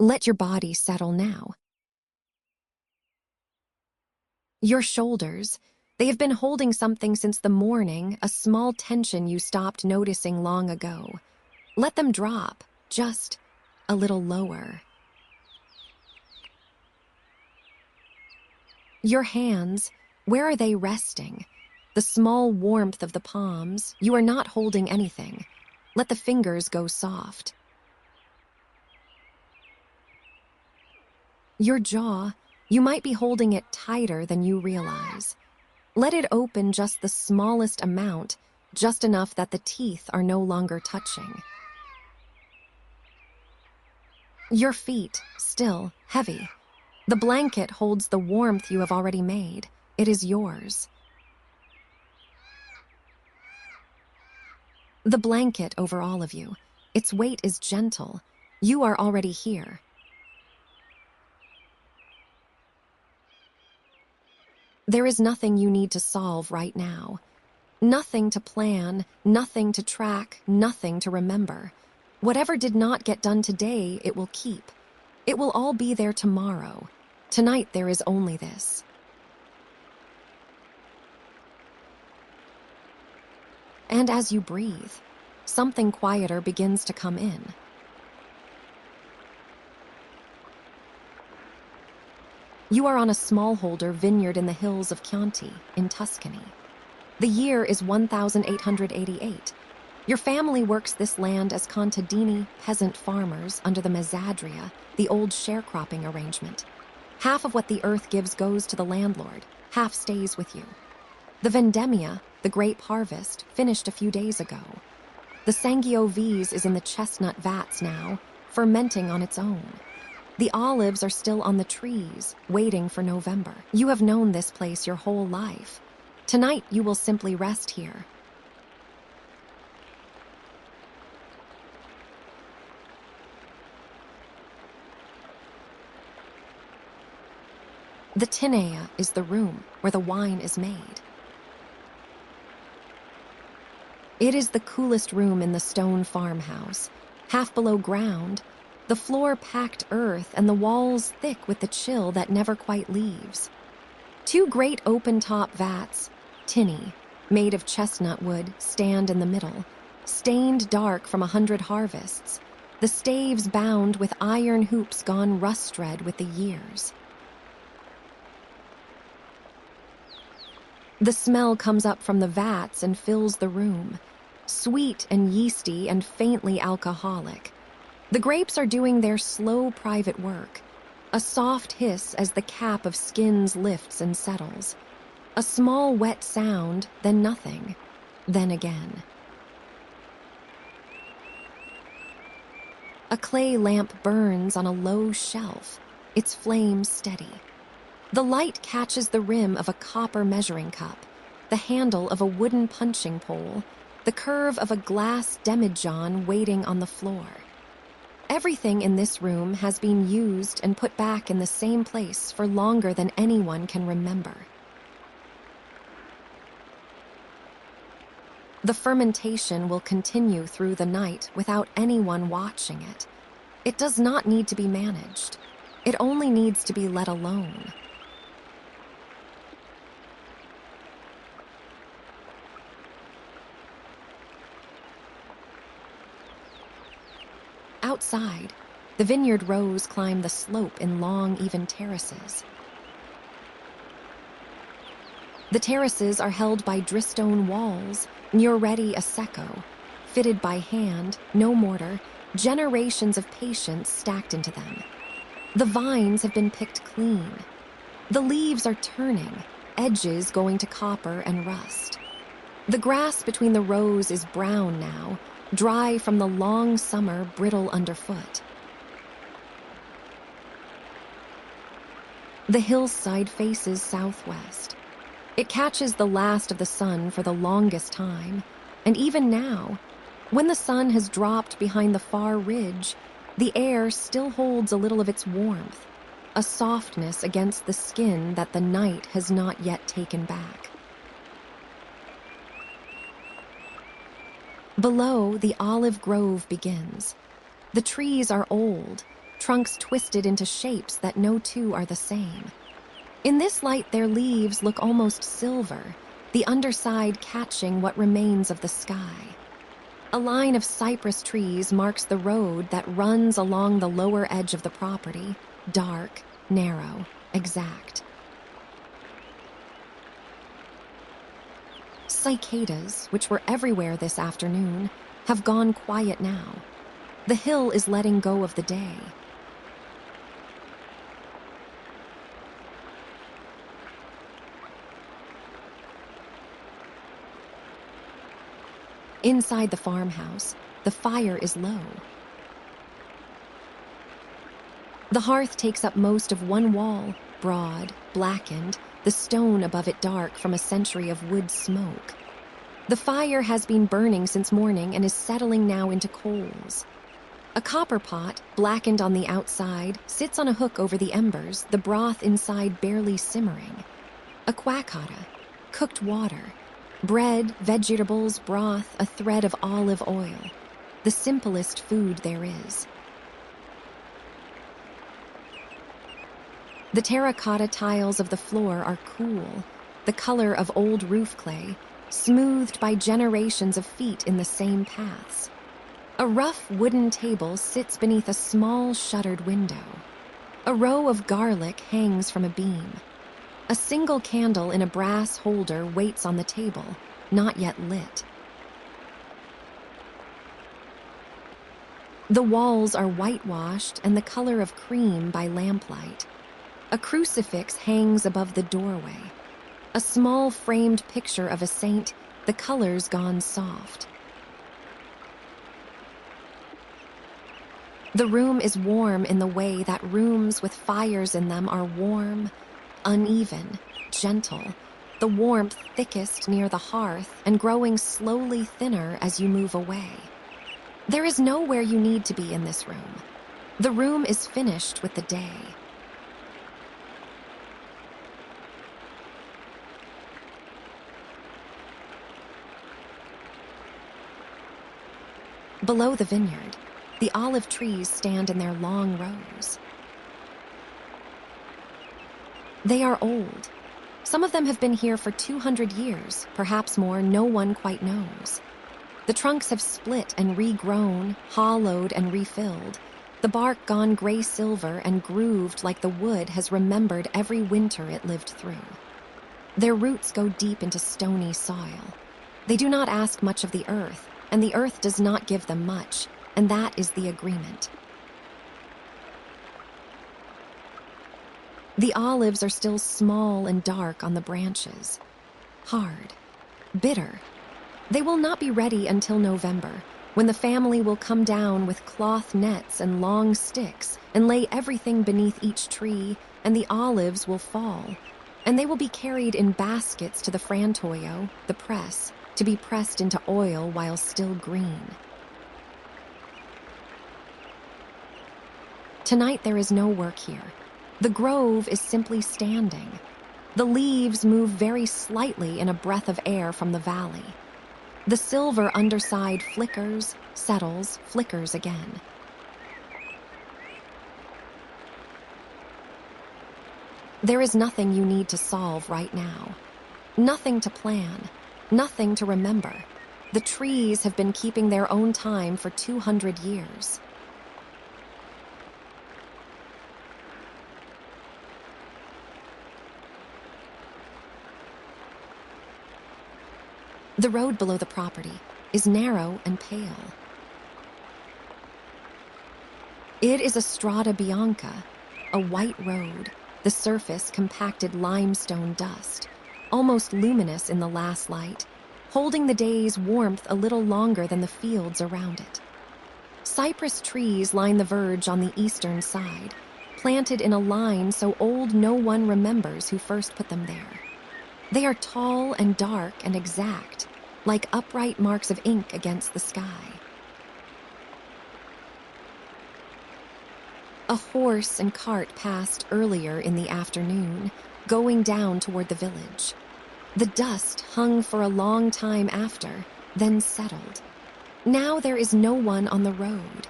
Let your body settle now. Your shoulders, they have been holding something since the morning, a small tension you stopped noticing long ago. Let them drop, just a little lower. Your hands, where are they resting? The small warmth of the palms, you are not holding anything. Let the fingers go soft. Your jaw, you might be holding it tighter than you realize. Let it open just the smallest amount, just enough that the teeth are no longer touching. Your feet, still heavy. The blanket holds the warmth you have already made. It is yours. The blanket over all of you. Its weight is gentle. You are already here. There is nothing you need to solve right now. Nothing to plan, nothing to track, nothing to remember. Whatever did not get done today, it will keep. It will all be there tomorrow. Tonight there is only this. And as you breathe, something quieter begins to come in. You are on a smallholder vineyard in the hills of Chianti, in Tuscany. The year is 1888. Your family works this land as contadini, peasant farmers, under the mezzadria, the old sharecropping arrangement. Half of what the earth gives goes to the landlord, half stays with you. The vendemmia, the grape harvest, finished a few days ago. The Sangiovese is in the chestnut vats now, fermenting on its own. The olives are still on the trees, waiting for November. You have known this place your whole life. Tonight you will simply rest here. The tinaia is the room where the wine is made. It is the coolest room in the stone farmhouse, half below ground, the floor packed earth and the walls thick with the chill that never quite leaves. Two great open-top vats, tinny, made of chestnut wood, stand in the middle, stained dark from 100 harvests, the staves bound with iron hoops gone rust-red with the years. The smell comes up from the vats and fills the room, sweet and yeasty and faintly alcoholic. The grapes are doing their slow private work, a soft hiss as the cap of skins lifts and settles. A small wet sound, then nothing, then again. A clay lamp burns on a low shelf, its flame steady. The light catches the rim of a copper measuring cup, the handle of a wooden punching pole, the curve of a glass demijohn waiting on the floor. Everything in this room has been used and put back in the same place for longer than anyone can remember. The fermentation will continue through the night without anyone watching it. It does not need to be managed. It only needs to be let alone. Outside, the vineyard rows climb the slope in long, even terraces. The terraces are held by dristone walls, near-ready a secco, fitted by hand, no mortar, generations of patience stacked into them. The vines have been picked clean. The leaves are turning, edges going to copper and rust. The grass between the rows is brown now, dry from the long summer brittle underfoot. The hillside faces southwest. It catches the last of the sun for the longest time, and even now, when the sun has dropped behind the far ridge, the air still holds a little of its warmth, a softness against the skin that the night has not yet taken back. Below, the olive grove begins. The trees are old, trunks twisted into shapes that no two are the same. In this light, their leaves look almost silver, the underside catching what remains of the sky. A line of cypress trees marks the road that runs along the lower edge of the property, dark, narrow, exact. Cicadas, which were everywhere this afternoon, have gone quiet now. The hill is letting go of the day. Inside the farmhouse, the fire is low. The hearth takes up most of one wall, broad, blackened, the stone above it dark from a century of wood smoke. The fire has been burning since morning and is settling now into coals. A copper pot, blackened on the outside, sits on a hook over the embers, the broth inside barely simmering. A quackata, cooked water, bread, vegetables, broth, a thread of olive oil. The simplest food there is. The terracotta tiles of the floor are cool, the color of old roof clay, smoothed by generations of feet in the same paths. A rough wooden table sits beneath a small shuttered window. A row of garlic hangs from a beam. A single candle in a brass holder waits on the table, not yet lit. The walls are whitewashed and the color of cream by lamplight. A crucifix hangs above the doorway. A small framed picture of a saint, the colors gone soft. The room is warm in the way that rooms with fires in them are warm, uneven, gentle, the warmth thickest near the hearth and growing slowly thinner as you move away. There is nowhere you need to be in this room. The room is finished with the day. Below the vineyard, the olive trees stand in their long rows. They are old. Some of them have been here for 200 years, perhaps more, no one quite knows. The trunks have split and regrown, hollowed and refilled, the bark gone gray-silver and grooved like the wood has remembered every winter it lived through. Their roots go deep into stony soil. They do not ask much of the earth, and the earth does not give them much, and that is the agreement. The olives are still small and dark on the branches, hard, bitter. They will not be ready until November, when the family will come down with cloth nets and long sticks and lay everything beneath each tree, and the olives will fall, and they will be carried in baskets to the frantoio, the press, to be pressed into oil while still green. Tonight there is no work here. The grove is simply standing. The leaves move very slightly in a breath of air from the valley. The silver underside flickers, settles, flickers again. There is nothing you need to solve right now. Nothing to plan. Nothing to remember. The trees have been keeping their own time for 200 years. The road below the property is narrow and pale. It is a strada bianca, a white road, the surface compacted limestone dust, almost luminous in the last light, holding the day's warmth a little longer than the fields around it. Cypress trees line the verge on the eastern side, planted in a line so old no one remembers who first put them there. They are tall and dark and exact, like upright marks of ink against the sky. A horse and cart passed earlier in the afternoon, going down toward the village. The dust hung for a long time after, then settled. Now there is no one on the road.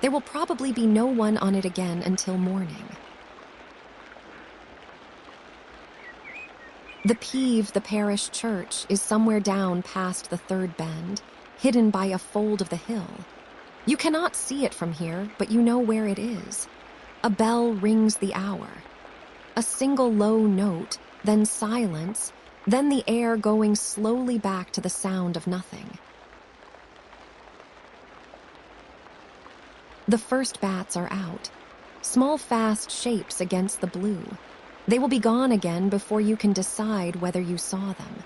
There will probably be no one on it again until morning. The pieve, the parish church, is somewhere down past the third bend, hidden by a fold of the hill. You cannot see it from here, but you know where it is. A bell rings the hour. A single low note, then silence, then the air going slowly back to the sound of nothing. The first bats are out, small fast shapes against the blue. They will be gone again before you can decide whether you saw them.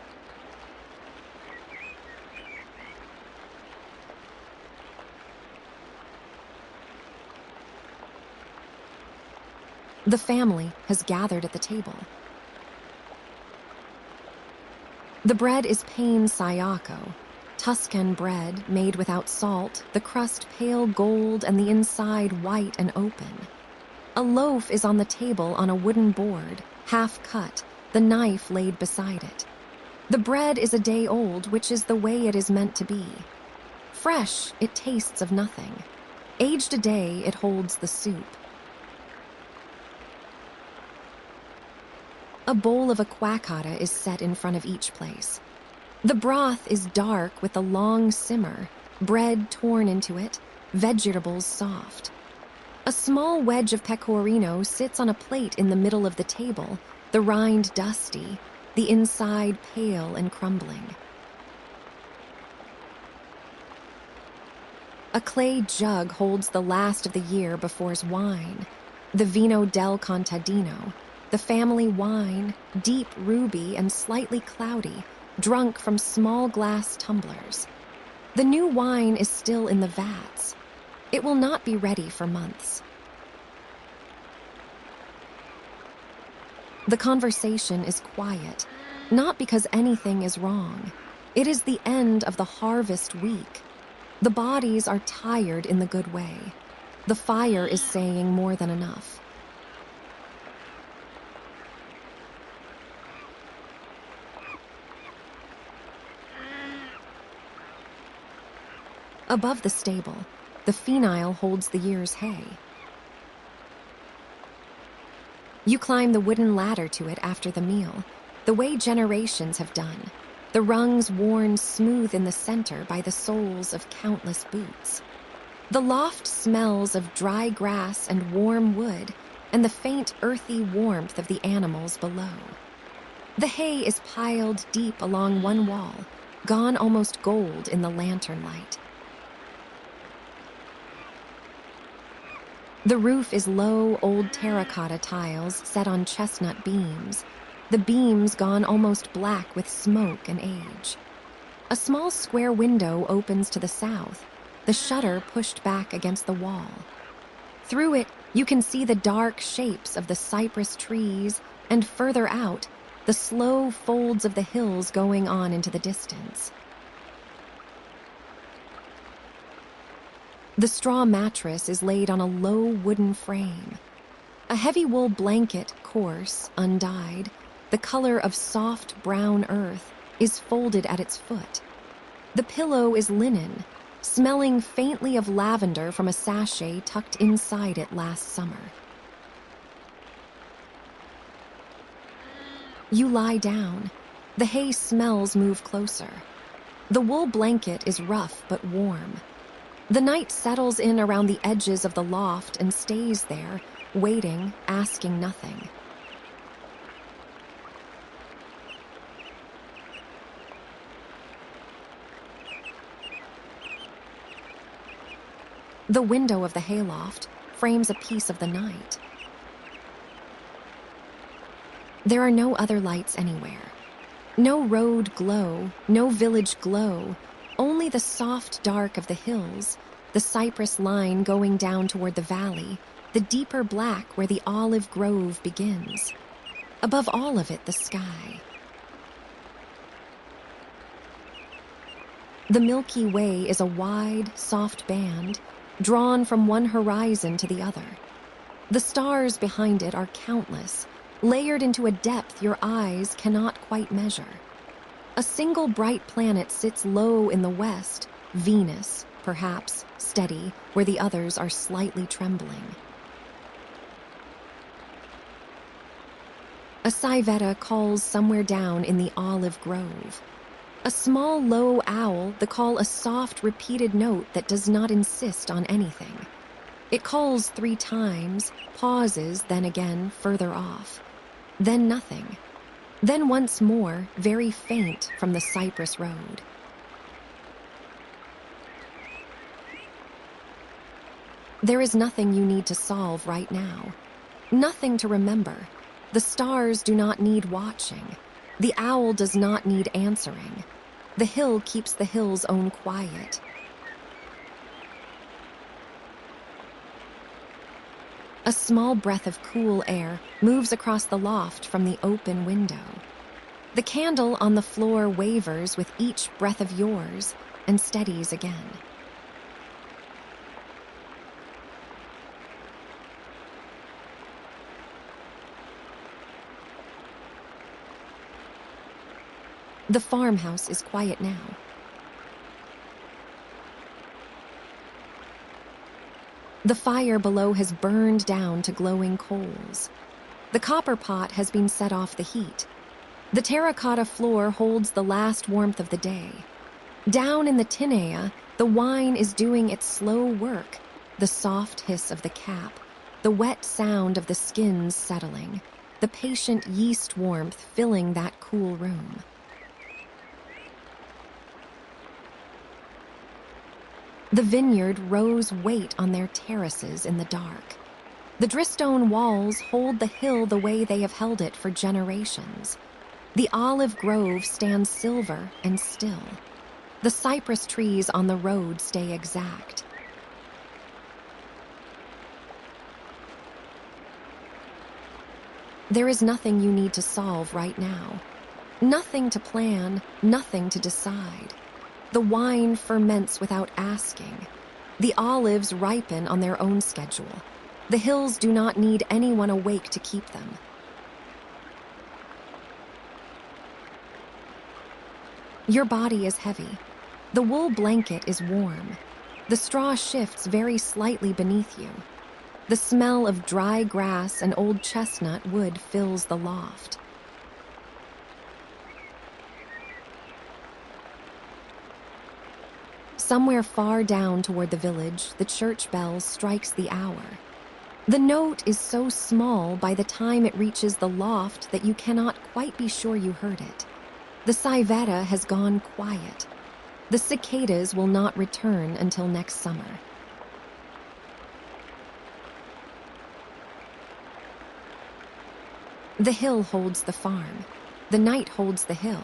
The family has gathered at the table. The bread is pane Sayako, Tuscan bread made without salt, the crust pale gold and the inside white and open. A loaf is on the table on a wooden board, half cut, the knife laid beside it. The bread is a day old, which is the way it is meant to be. Fresh, it tastes of nothing. Aged a day, it holds the soup. A bowl of a quackata is set in front of each place. The broth is dark with a long simmer, bread torn into it, vegetables soft. A small wedge of pecorino sits on a plate in the middle of the table, the rind dusty, the inside pale and crumbling. A clay jug holds the last of the year before's wine, the vino del contadino, the family wine, deep ruby and slightly cloudy, drunk from small glass tumblers. The new wine is still in the vats. It will not be ready for months. The conversation is quiet, not because anything is wrong. It is the end of the harvest week. The bodies are tired in the good way. The fire is saying more than enough. Above the stable, the fenile holds the year's hay. You climb the wooden ladder to it after the meal, the way generations have done, the rungs worn smooth in the center by the soles of countless boots. The loft smells of dry grass and warm wood, and the faint earthy warmth of the animals below. The hay is piled deep along one wall, gone almost gold in the lantern light. The roof is low, old terracotta tiles set on chestnut beams, the beams gone almost black with smoke and age. A small square window opens to the south, the shutter pushed back against the wall. Through it, you can see the dark shapes of the cypress trees, and further out, the slow folds of the hills going on into the distance. The straw mattress is laid on a low wooden frame. A heavy wool blanket, coarse, undyed, the color of soft brown earth, is folded at its foot. The pillow is linen, smelling faintly of lavender from a sachet tucked inside it last summer. You lie down. The hay smells move closer. The wool blanket is rough but warm. The night settles in around the edges of the loft and stays there, waiting, asking nothing. The window of the hayloft frames a piece of the night. There are no other lights anywhere. No road glow, no village glow, only the soft dark of the hills, the cypress line going down toward the valley, the deeper black where the olive grove begins. Above all of it, the sky. The Milky Way is a wide, soft band, drawn from one horizon to the other. The stars behind it are countless, layered into a depth your eyes cannot quite measure. A single bright planet sits low in the west, Venus, perhaps, steady, where the others are slightly trembling. A civetta calls somewhere down in the olive grove. A small, low owl, the call a soft, repeated note that does not insist on anything. It calls 3 times, pauses, then again, further off. Then nothing. Then once more, very faint from the cypress road. There is nothing you need to solve right now. Nothing to remember. The stars do not need watching. The owl does not need answering. The hill keeps the hill's own quiet. A small breath of cool air moves across the loft from the open window. The candle on the floor wavers with each breath of yours and steadies again. The farmhouse is quiet now. The fire below has burned down to glowing coals. The copper pot has been set off the heat. The terracotta floor holds the last warmth of the day. Down in the tinaia, the wine is doing its slow work, the soft hiss of the cap, the wet sound of the skins settling, the patient yeast warmth filling that cool room. The vineyard rows wait on their terraces in the dark. The drystone walls hold the hill the way they have held it for generations. The olive grove stands silver and still. The cypress trees on the road stay exact. There is nothing you need to solve right now. Nothing to plan, nothing to decide. The wine ferments without asking. The olives ripen on their own schedule. The hills do not need anyone awake to keep them. Your body is heavy. The wool blanket is warm. The straw shifts very slightly beneath you. The smell of dry grass and old chestnut wood fills the loft. Somewhere far down toward the village, the church bell strikes the hour. The note is so small by the time it reaches the loft that you cannot quite be sure you heard it. The civetta has gone quiet. The cicadas will not return until next summer. The hill holds the farm. The night holds the hill.